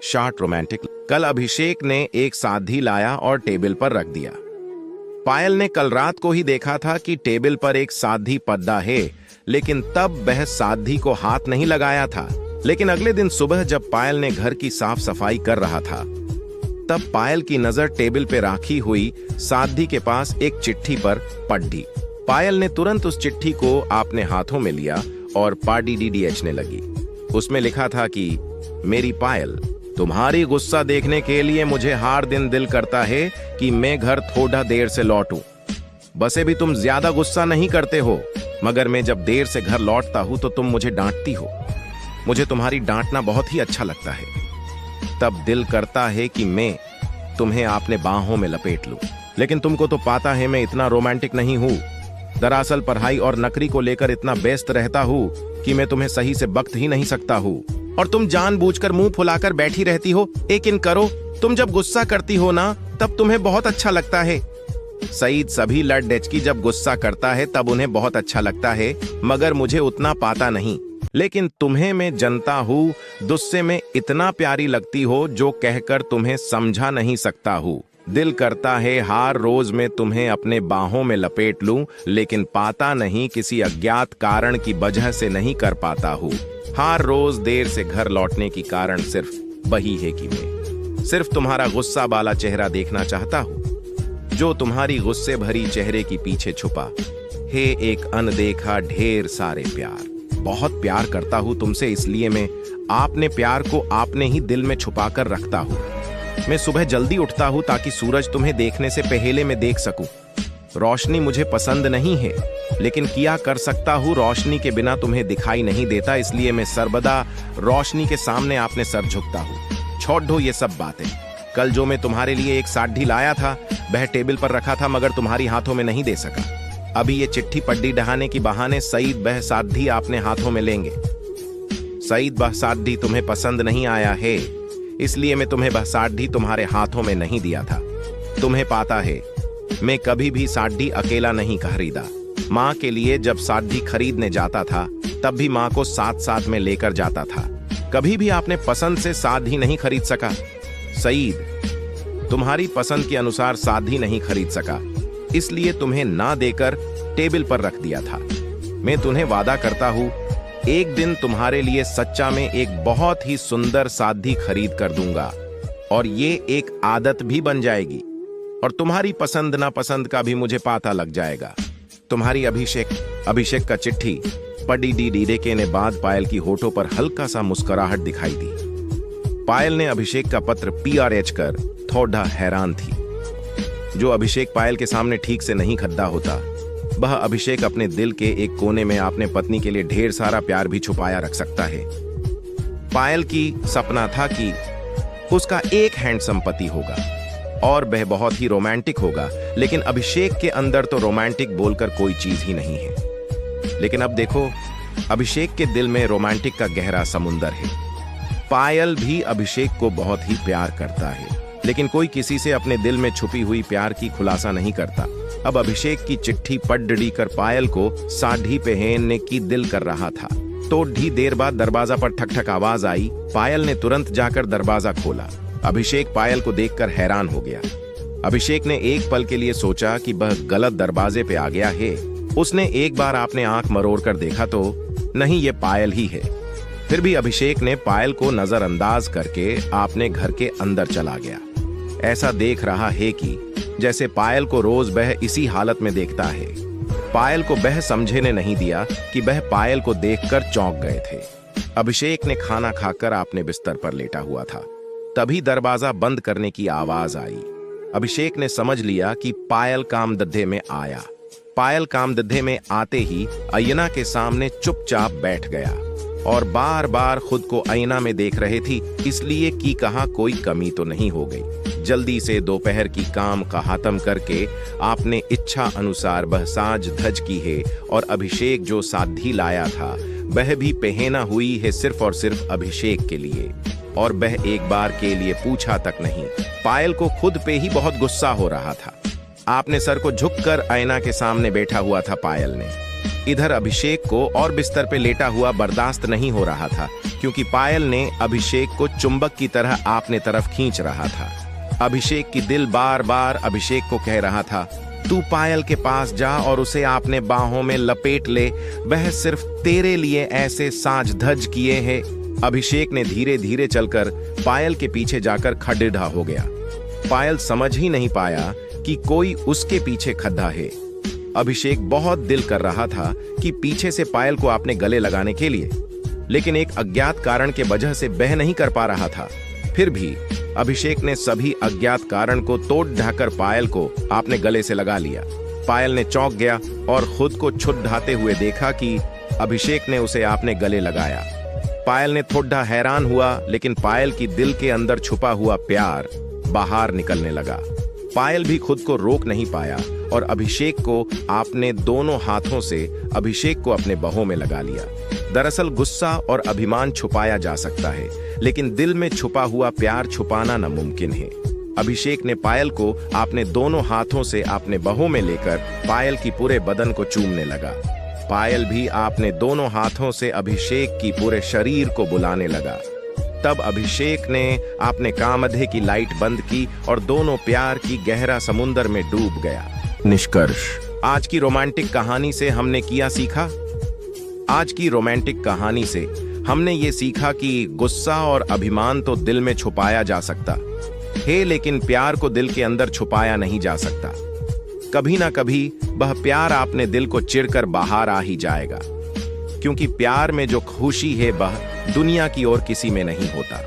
Short romantic. कल अभिषेक ने एक साधी लाया और टेबल पर रख दिया। पायल ने कल रात को ही देखा था कि टेबल पर एक साधी पद्दा है, लेकिन तब वह साधी को हाथ नहीं लगाया था। लेकिन अगले दिन सुबह जब पायल ने घर की साफ सफाई कर रहा था, तब पायल की नजर टेबल पे राखी हुई साधी के पास एक चिट्ठी पर पड़ी। पायल ने तुरंत उस चिट्ठी को अपने हाथों में लिया और पाडी डीडीएचने लगी। उसमें लिखा था कि मेरी पायल, तुम्हारी गुस्सा देखने के लिए मुझे हर दिन दिल करता है कि मैं घर थोड़ा देर से लौटूं। बसे भी तुम ज्यादा गुस्सा नहीं करते हो, मगर मैं जब देर से घर लौटता हूं तो तुम मुझे डांटती हो। मुझे तुम्हारी डांटना बहुत ही अच्छा लगता है। तब दिल करता है कि मैं तुम्हें अपने बाहों में लपेट लूं। लेकिन तुमको तो पता है मैं इतना रोमांटिक नहीं हूं। दरअसल पढ़ाई और नौकरी को लेकर इतना व्यस्त रहता हूं कि मैं तुम्हें सही से वक्त ही नहीं सकता हूं, और तुम जानबूझकर मुंह फुलाकर बैठी रहती हो। लेकिन करो, तुम जब गुस्सा करती हो ना, तब तुम्हें बहुत अच्छा लगता है। सईद, सभी लड़ डेचकी जब गुस्सा करता है तब उन्हें बहुत अच्छा लगता है, मगर मुझे उतना पाता नहीं। लेकिन तुम्हें मैं जनता हूँ, गुस्से में इतना प्यारी लगती हो जो कहकर तुम्हें समझा नहीं सकता हूँ। दिल करता है हर रोज मैं तुम्हें अपने बाहों में लपेट लूं, लेकिन पाता नहीं, किसी अज्ञात कारण की वजह से नहीं कर पाता हूँ। हर रोज देर से घर लौटने की कारण सिर्फ वही है कि मैं सिर्फ तुम्हारा गुस्सा वाला चेहरा देखना चाहता हूँ, जो तुम्हारी गुस्से भरी चेहरे के पीछे छुपा है एक अनदेखा ढेर सारे प्यार। बहुत प्यार करता हूँ तुमसे, इसलिए मैं आपने प्यार को आपने ही दिल में छुपा कर रखता हूँ। मैं सुबह जल्दी उठता हूँ ताकि सूरज तुम्हें देखने से पहले मैं देख सकूं। रोशनी मुझे पसंद नहीं है, लेकिन किया कर सकता हूँ, रोशनी के बिना तुम्हें दिखाई नहीं देता, इसलिए मैं सर्वदा रोशनी के सामने अपने सर झुकता हूँ। छोड़ दो ये सब बातें। कल जो मैं तुम्हारे लिए एक साड़ी लाया था, वह टेबल पर रखा था, मगर तुम्हारी हाथों में नहीं दे सका। अभी ये चिट्ठी पड्डी डहाने की बहाने सईद वह साधी अपने हाथों में लेंगे। सईद, वह साधी तुम्हें पसंद नहीं आया है, इसलिए मैं तुम्हें वह साड़ी तुम्हारे हाथों में नहीं दिया था। तुम्हें पता है मैं कभी भी साड़ी अकेला नहीं खरीदा। माँ के लिए जब साड़ी खरीदने जाता था तब भी माँ को साथ साथ में लेकर जाता था। कभी भी आपने पसंद से साड़ी नहीं खरीद सका। सईद, तुम्हारी पसंद के अनुसार साड़ी नहीं खरीद सका, इसलिए तुम्हें ना देकर टेबल पर रख दिया था। मैं तुम्हें वादा करता हूँ, एक दिन तुम्हारे लिए सच्चा में एक बहुत ही सुंदर साधी खरीद कर दूंगा, और ये एक आदत भी बन जाएगी, और तुम्हारी पसंद नापसंद का भी मुझे पता लग जाएगा। तुम्हारी अभिषेक का चिट्ठी पड़ी डी देने के बाद पायल की होठों पर हल्का सा मुस्कुराहट दिखाई दी। पायल ने अभिषेक का पत्र PRH कर थोड़ा हैरान थी। जो अभिषेक पायल के सामने ठीक से नहीं खड़ा होता, वह अभिषेक अपने दिल के एक कोने में अपने पत्नी के लिए ढेर सारा प्यार भी छुपाया रख सकता है। पायल की सपना था कि उसका एक हैंडसम पति होगा और वह बहुत ही रोमांटिक होगा, लेकिन अभिषेक के अंदर तो रोमांटिक बोलकर कोई चीज ही नहीं है। लेकिन अब देखो, अभिषेक के दिल में रोमांटिक का गहरा समुंदर है। पायल भी अभिषेक को बहुत ही प्यार करता है, लेकिन कोई किसी से अपने दिल में छुपी हुई प्यार की खुलासा नहीं करता। अब अभिषेक की चिट्ठी पढ़ कर पायल को साड़ी पहनने की दिल कर रहा था। तो ढी देर बाद दरवाजा पर ठक ठक आवाज आई। पायल ने तुरंत जाकर दरवाजा खोला। अभिषेक पायल को देखकर हैरान हो गया। अभिषेक ने एक पल के लिए सोचा कि वह गलत दरवाजे पे आ गया है। उसने एक बार आपने आंख मरोड़ कर देखा तो नहीं, ये पायल ही है। फिर भी अभिषेक ने पायल को नजरअंदाज करके अपने घर के अंदर चला गया। ऐसा देख रहा है कि जैसे पायल को रोज वह इसी हालत में देखता है। पायल को वह समझने नहीं दिया कि वह पायल को देखकर चौंक गए थे। अभिषेक ने खाना खाकर अपने बिस्तर पर लेटा हुआ था, तभी दरवाजा बंद करने की आवाज आई। अभिषेक ने समझ लिया कि पायल कामधेनु में आया। पायल कामधेनु में आते ही आईना के सामने चुपचाप बैठ गया और बार बार खुद को आईना में देख रही थी, इसलिए कि कहाँ कोई कमी तो नहीं हो गई। जल्दी से दोपहर की काम का खत्म करके आपने इच्छा अनुसार वह साज धज की है, और अभिषेक जो साधी लाया था वह भी पहना हुई है सिर्फ और सिर्फ अभिषेक के लिए, और वह एक बार के लिए पूछा तक नहीं। पायल को खुद पे ही बहुत गुस्सा हो रहा था। आपने सर को झुककर आईना के सामने बैठा हुआ था पायल ने। इधर अभिषेक को और बिस्तर पे लेटा हुआ बर्दाश्त नहीं हो रहा था, क्योंकि पायल ने अभिषेक को चुंबक की तरह अपने तरफ खींच रहा था। अभिषेक की दिल बार बार अभिषेक को कह रहा था, तू पायल के पास जा और उसे अपने बाहों में लपेट ले, वह सिर्फ तेरे लिए ऐसे साज धज किए है। अभिषेक ने धीरे धीरे चलकर पायल के पीछे जाकर खड्डा हो गया। पायल समझ ही नहीं पाया कि कोई उसके पीछे खड्डा है। अभिषेक बहुत दिल कर रहा था कि पीछे से पायल को अपने गले लगाने के लिए, लेकिन एक अज्ञात कारण के वजह से बह नहीं कर पा रहा था। फिर भी अभिषेक ने सभी अज्ञात कारण को तोड़ ढाकर पायल को अपने गले से लगा लिया। पायल ने चौंक गया और खुद को छुड़ाते हुए देखा कि अभिषेक ने उसे अपने गले लगाया। पायल ने थोड़ा हैरान हुआ, लेकिन पायल की दिल के अंदर छुपा हुआ प्यार बाहर निकलने लगा। पायल भी खुद को रोक नहीं पाया और अभिषेक को अपने दोनों हाथों से अभिषेक को अपने बाहों में लगा लिया। दरअसल गुस्सा और अभिमान छुपाया जा सकता है, लेकिन दिल में छुपा हुआ प्यार छुपाना नामुमकिन है। अभिषेक ने पायल को अपने दोनों हाथों से अपने बाहों में लेकर पायल की पूरे बदन को चूमने लगा। पायल भी अपने दोनों हाथों से अभिषेक की पूरे शरीर को बुलाने लगा। तब अभिषेक ने अपने कामधे की लाइट बंद की और दोनों प्यार की गहरा समुंदर में डूब गया। निष्कर्ष, आज की रोमांटिक कहानी से हमने क्या सीखा? आज की रोमांटिक कहानी से हमने ये सीखा कि गुस्सा और अभिमान तो दिल में छुपाया जा सकता है, लेकिन प्यार को दिल के अंदर छुपाया नहीं जा सकता। कभी ना कभी वह प्यार अपने दिल को चिढ़कर बाहर आ ही जाएगा, क्योंकि प्यार में जो खुशी है वह दुनिया की और किसी में नहीं होता।